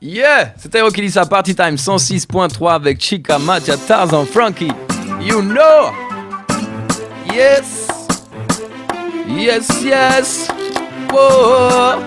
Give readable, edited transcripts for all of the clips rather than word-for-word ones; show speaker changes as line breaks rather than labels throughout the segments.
Yeah, c'était Rocky dit ça, Party Time 106.3 avec Chica, Matia, Tarzan, Frankie. You know. Yes. Yes, yes. Whoa.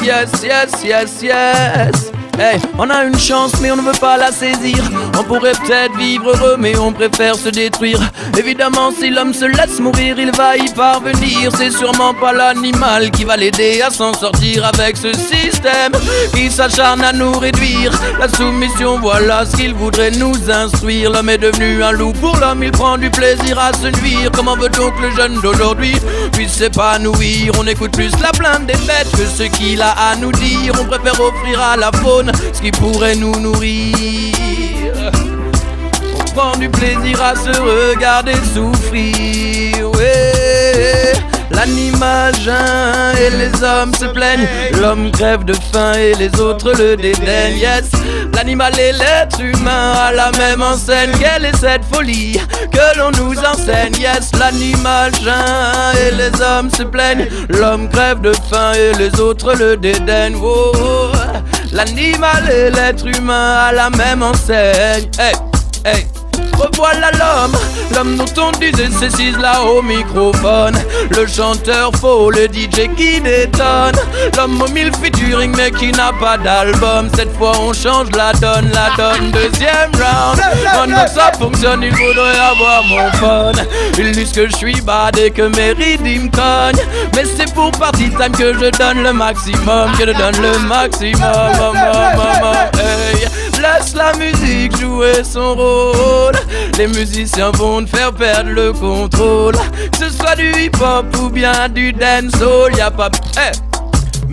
Yes, yes, yes, yes. Hey, on a une chance mais on ne veut pas la saisir. On pourrait peut-être vivre heureux mais on préfère se détruire. Évidemment si l'homme se laisse mourir il va y parvenir. C'est sûrement pas l'animal qui va l'aider à s'en sortir avec ce système qui s'acharne à nous réduire. La soumission voilà ce qu'il voudrait nous instruire. L'homme est devenu un loup, pour l'homme il prend du plaisir à se nuire. Comment veut donc le jeune d'aujourd'hui puisse s'épanouir? On écoute plus la plainte des bêtes que ce qu'il a à nous dire. On préfère offrir à la faune ce qui pourrait nous nourrir. On prend du plaisir à se regarder souffrir. Ouais. L'animal geint et les hommes se plaignent. L'homme crève de faim et les autres le dédaignent. Yes, l'animal et l'être humain à la même enseigne. Quelle est cette folie que l'on nous enseigne? Yes, l'animal geint et les hommes se plaignent. L'homme crève de faim et les autres le dédaignent. Oh, l'animal et l'être humain à la même enseigne. Hey, hey. Revoilà l'homme dont on disait c'est là au microphone. Le chanteur faux, le DJ qui détonne. L'homme au mille featuring mais qui n'a pas d'album. Cette fois on change la donne. Deuxième round. Maintenant que ça fonctionne, il faudrait avoir mon phone. Ils disent que je suis bad et que mes rythmes cognent. Mais c'est pour Party Time que je donne le maximum. Que je donne le maximum. Hey. Laisse la musique jouer son rôle. Les musiciens vont te faire perdre le contrôle. Que ce soit du hip-hop ou bien du dancehall, y'a pas... Hey.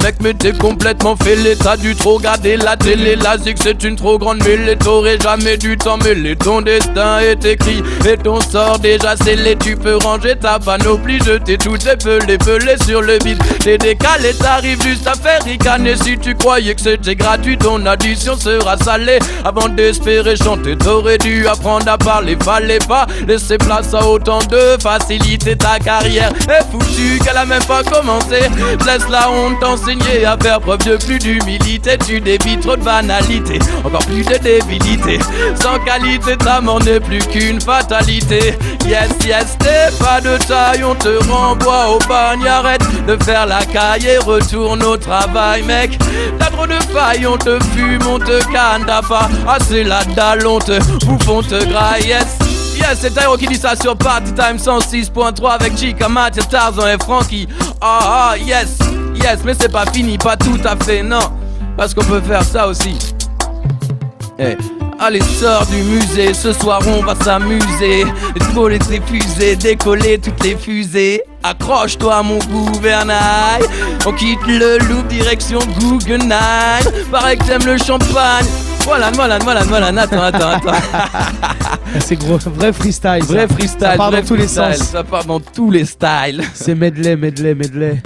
Mec mais t'es complètement fêlé, t'as dû trop regarder la télé. La zig c'est une trop grande mêlée, t'aurais jamais dû t'en mêler. Ton destin est écrit et ton sort déjà scellé. Tu peux ranger ta panoplie, jeter tout tes pelés sur le vide. T'es décalé, t'arrives juste à faire ricaner. Si tu croyais que c'était gratuit, ton addition sera salée. Avant d'espérer chanter, t'aurais dû apprendre à parler. Fallait pas laisser place à autant de facilité. Ta carrière est foutue, qu'elle a même pas commencé. Laisse la honte t'enseigner à faire preuve de plus d'humilité. Tu dévis trop de banalité, encore plus de débilité. Sans qualité, ta mort n'est plus qu'une fatalité. Yes, yes, t'es pas de taille, on te renvoie au bagne. Arrête de faire la caille et retourne au travail, mec. T'as trop de failles, on te fume, on te canne. T'as pas assez la dalle, on te bouffe, on te graille. Yes, yes, c'est Tyro qui dit ça sur Party Time 106.3 avec Chica, Matia, Tarzan et Frankie. Ah, yes. Yes, mais c'est pas fini, pas tout à fait, non. Parce qu'on peut faire ça aussi. Hey. Allez, sors du musée, ce soir on va s'amuser. Voler tes fusées, décoller toutes les fusées. Accroche-toi mon gouvernail. On quitte le Louvre, direction Guggenheim. Paraît que t'aimes le champagne. Voilà, attends.
C'est gros, vrai freestyle.
Vrai freestyle,
ça part
vrai
dans tous les
freestyle,
sens.
ça part dans tous les styles.
C'est medley.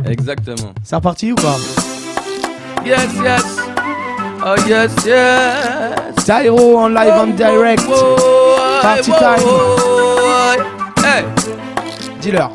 Exactement.
C'est reparti ou pas?
Yes, yes. Oh yes, yes.
Tyro en live en direct. Party time.
Hey.
Dis-leur.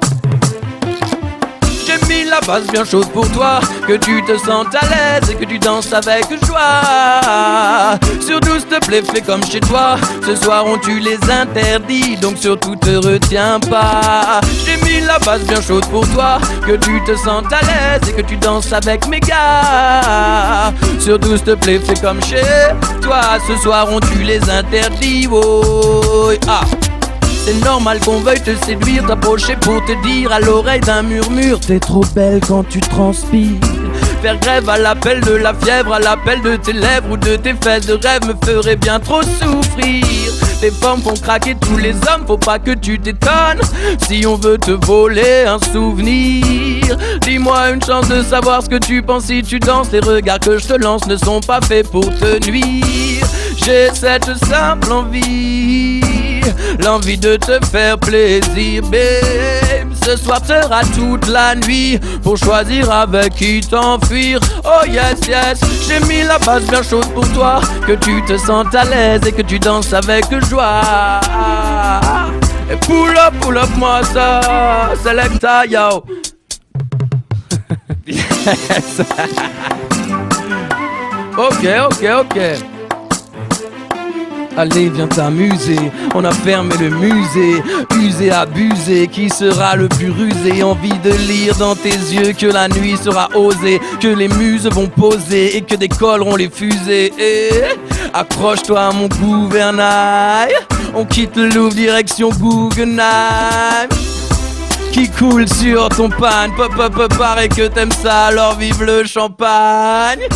J'ai mis la base bien chaude pour toi, que tu te sentes à l'aise et que tu danses avec joie. Surtout s'il te plaît fais comme chez toi. Ce soir on tue les interdits, donc surtout te retiens pas. J'ai mis la base bien chaude pour toi, que tu te sentes à l'aise et que tu danses avec mes gars. Surtout s'il te plaît fais comme chez toi. Ce soir on tue les interdits. Oh, ah. C'est normal qu'on veuille te séduire, t'approcher pour te dire à l'oreille d'un murmure: t'es trop belle quand tu transpires. Faire grève à l'appel de la fièvre, à l'appel de tes lèvres ou de tes fesses de rêve me ferait bien trop souffrir. Tes formes font craquer tous les hommes, faut pas que tu t'étonnes si on veut te voler un souvenir. Dis-moi une chance de savoir ce que tu penses si tu danses. Les regards que je te lance ne sont pas faits pour te nuire. J'ai cette simple envie, l'envie de te faire plaisir, babe. Ce soir sera toute la nuit pour choisir avec qui t'enfuir. Oh yes, yes, j'ai mis la base bien chaude pour toi, que tu te sentes à l'aise et que tu danses avec joie. Et pull up moi ça, selecta yo. Yes. Ok. Allez, viens t'amuser, on a fermé le musée. Usé, abusé, qui sera le plus rusé? Envie de lire dans tes yeux que la nuit sera osée, que les muses vont poser et que décolleront les fusées. Accroche-toi à mon gouvernail, on quitte le Louvre direction Guggenheim. Qui coule sur ton pan, pop, paraît que t'aimes ça, alors vive le champagne.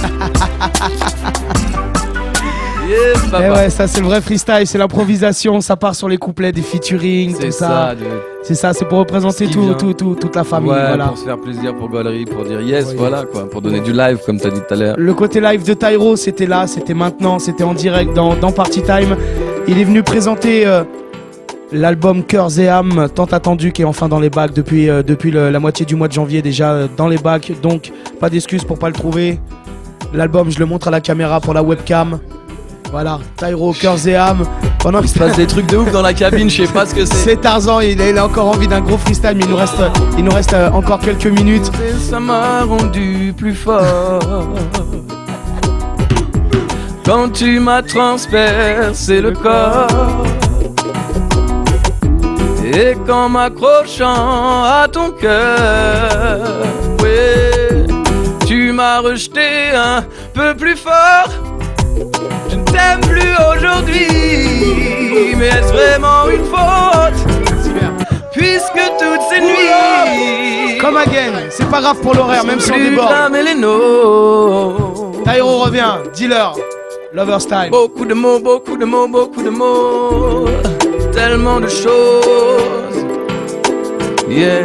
Yes,
papa. Et ouais, ça c'est le vrai freestyle, c'est l'improvisation, ça part sur les couplets, des featuring, tout ça. C'est ça, c'est pour représenter toute la famille.
Ouais,
voilà.
Pour se faire plaisir, pour gaulerie, pour dire yes, ouais. Voilà quoi, pour donner du live comme t'as dit tout à l'heure.
Le côté live de Tyro, c'était là, c'était maintenant, c'était en direct dans Party Time. Il est venu présenter l'album Cœurs et âmes, tant attendu, qui est enfin dans les bacs depuis la moitié du mois de janvier déjà dans les bacs. Donc pas d'excuses pour pas le trouver. L'album, je le montre à la caméra pour la webcam. Voilà, Tyro, Cœurs et âmes.
Il se passe des trucs de ouf dans la cabine, je sais pas ce que c'est.
C'est Tarzan, il a encore envie d'un gros freestyle, mais il nous reste encore quelques minutes.
Ça m'a rendu plus fort quand tu m'as transpercé le corps. Et qu'en m'accrochant à ton cœur, ouais, tu m'as rejeté un peu plus fort. Je ne t'aime plus aujourd'hui, mais est-ce vraiment une faute? Puisque toutes ces nuits,
comme again, c'est pas grave pour l'horaire, même si on déborde. Tyro revient, dealer, Lover's Time.
Beaucoup de mots, tellement de choses. Yeah,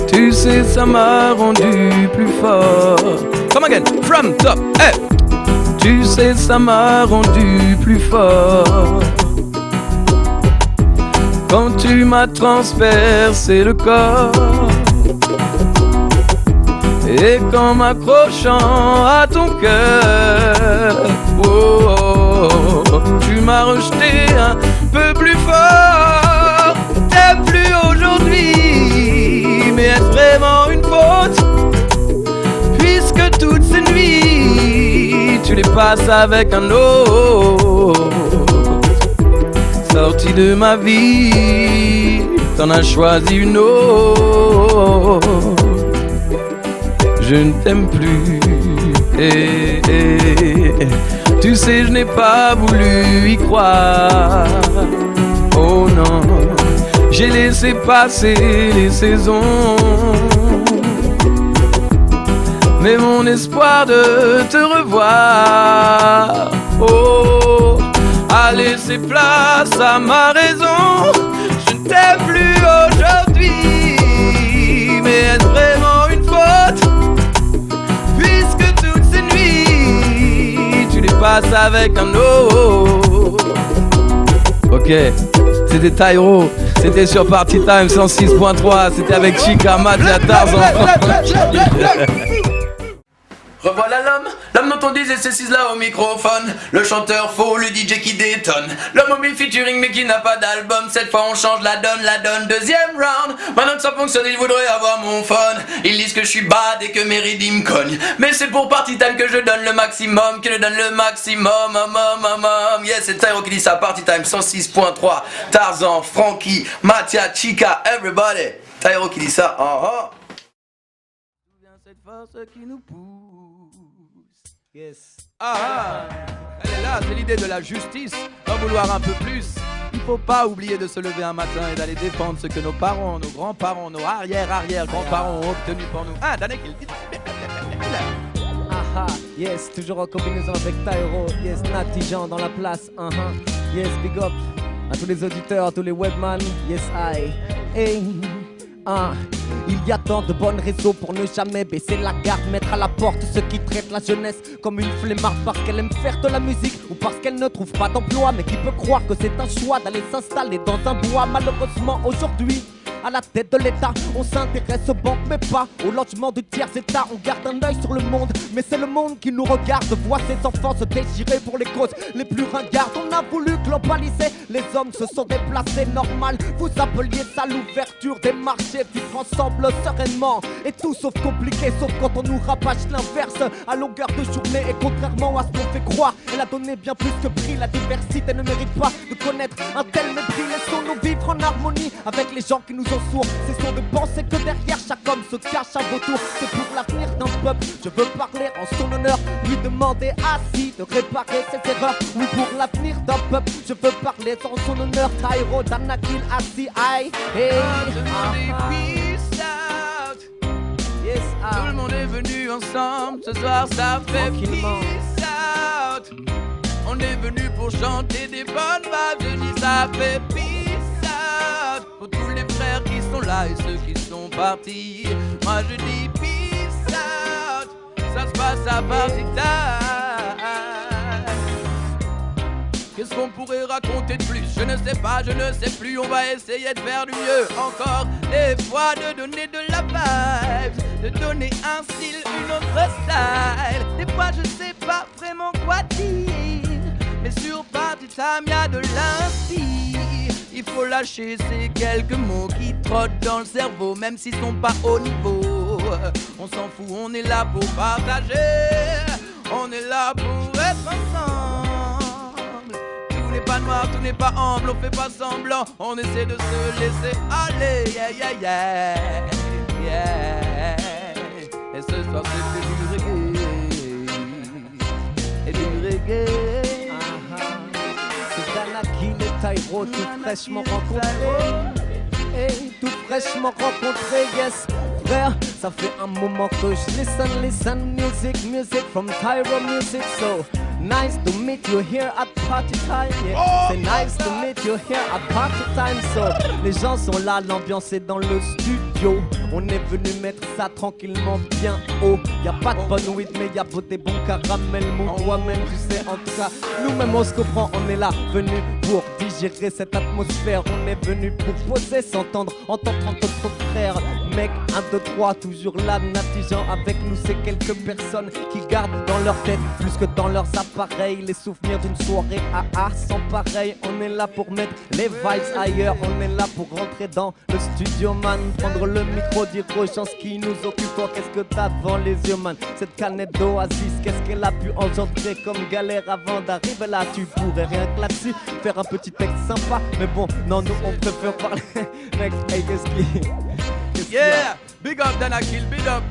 tu sais, ça m'a rendu plus fort. Come again, from top, hey. Tu sais, ça m'a rendu plus fort quand tu m'as transpercé le corps. Et qu'en m'accrochant à ton cœur, tu m'as rejeté un peu plus fort. T'aimes plus aujourd'hui, mais est-ce vraiment une faute? Puisque toutes ces nuits, tu les passes avec un autre. Sorti de ma vie, t'en as choisi une autre. Je ne t'aime plus. Tu sais, je n'ai pas voulu y croire. Oh non, j'ai laissé passer les saisons. Mais mon espoir de te revoir, oh, a laissé place à ma raison. Je ne t'aime plus aujourd'hui, mais est-ce vraiment une faute? Puisque toutes ces nuits, tu les passes avec un autre. Ok, c'était Tyro, c'était sur Party Time 106.3, c'était avec Chica, Matia, Tarzan. Revoilà l'homme dont on disait c'est là au microphone. Le chanteur faux, le DJ qui détonne. L'homme au mille featuring mais qui n'a pas d'album. Cette fois on change la donne, deuxième round. Maintenant que ça fonctionne, ils voudraient avoir mon phone. Ils disent que je suis bad et que mes rythmes cognent. Mais c'est pour Party Time que je donne le maximum, que je donne le maximum. Yes, c'est Tyro qui dit ça, Party Time 106.3. Tarzan, Frankie, Matia, Chica, everybody. Tyro qui dit ça, cette force qui nous pousse. Yes. Elle est là, c'est l'idée de la justice. D'en vouloir un peu plus. Il faut pas oublier de se lever un matin et d'aller défendre ce que nos parents, nos grands-parents, nos arrière-arrière-grands-parents ont obtenu pour nous. Daniel qui le dit.
Yes, toujours en combinaison avec Tyro. Yes, Nati Jean dans la place. Yes, big up à tous les auditeurs, à tous les webman. Yes, hey. Il y a tant de bonnes raisons pour ne jamais baisser la garde, mettre à la porte ceux qui traitent la jeunesse comme une flemmarde parce qu'elle aime faire de la musique ou parce qu'elle ne trouve pas d'emploi. Mais qui peut croire que c'est un choix d'aller s'installer dans un bois? Malheureusement aujourd'hui, à la tête de l'État. On s'intéresse aux banques mais pas au logement du tiers état. On garde un œil sur le monde, mais c'est le monde qui nous regarde. Voit ses enfants se déchirer pour les causes les plus ringardes. On a voulu globaliser, les hommes se sont déplacés, normal. Vous appeliez ça l'ouverture des marchés, vivre ensemble sereinement. Et tout sauf compliqué, sauf quand on nous rabâche l'inverse à longueur de journée. Et contrairement à ce qu'on fait croire, elle a donné bien plus que prix. La diversité ne mérite pas de connaître un tel mépris. Laissons-nous vivre en harmonie avec les gens qui nous ont sourds. Cessons de penser que derrière chaque homme se cache un vautour. C'est pour l'avenir d'un peuple, je veux parler en son honneur. Lui demander assis de réparer ses erreurs. Oui, pour l'avenir d'un peuple, je veux parler en son honneur. Tyro, Danakil, assis, aïe, hey.
Tout le monde est peace out.
Yes,
Tout le monde est venu ensemble. Ce soir, ça fait
Tranquillement.
peace out. On est venu pour chanter des bonnes vibes. Je dis ça fait peace out. Pour tous les frères qui sont là et ceux qui sont partis. Moi je dis peace out. Ça se passe à partir Qu'est-ce qu'on pourrait raconter de plus? Je ne sais pas, je ne sais plus. On va essayer de faire du mieux. Encore des fois de donner de la vibe, de donner un style, une autre style. Des fois je sais pas vraiment quoi dire, mais sur Party Time y'a de l'inspire. Il faut lâcher ces quelques mots qui trottent dans le cerveau, même s'ils sont pas au niveau. On s'en fout, on est là pour partager. On est là pour être ensemble. Tout n'est pas noir, tout n'est pas amble, on fait pas semblant. On essaie de se laisser aller, yeah, yeah, yeah, yeah. Et ce soir c'est que du reggae, et du reggae.
C'est Danakil et Tyro, tout fraîchement rencontrés. Hey, tout fraîchement rencontrés, yes. Frère, ça fait un moment que je listen music from Tyro Music. So nice to meet you here at Party Time, yeah. C'est nice to meet you here at Party Time. So les gens sont là, l'ambiance est dans le studio. On est venu mettre ça tranquillement bien haut. Y'a pas de bonne weed mais y'a des bons caramels mou. Toi-même tu sais, en tout cas nous-mêmes on se comprend. On est là venu pour digérer cette atmosphère. On est venu pour poser, s'entendre, entendre notre frère. Mec, 1, 2, 3, toujours là, natigeant avec nous. C'est quelques personnes qui gardent dans leur tête plus que dans leurs appareils les souvenirs d'une soirée AA sans pareil. On est là pour mettre les vibes ailleurs. On est là pour rentrer dans le studio, man. Prendre le micro, dire aux gens ce qui nous occupe. Oh, qu'est-ce que t'as devant les yeux, man? Cette canette d'Oasis, qu'est-ce qu'elle a pu engendrer comme galère avant d'arriver là? Tu pourrais rien que là-dessus faire un petit texte sympa. Mais bon, non, nous on préfère parler. Mec, hey, qu'est-ce qui...
Yeah, big up Danakil, big up.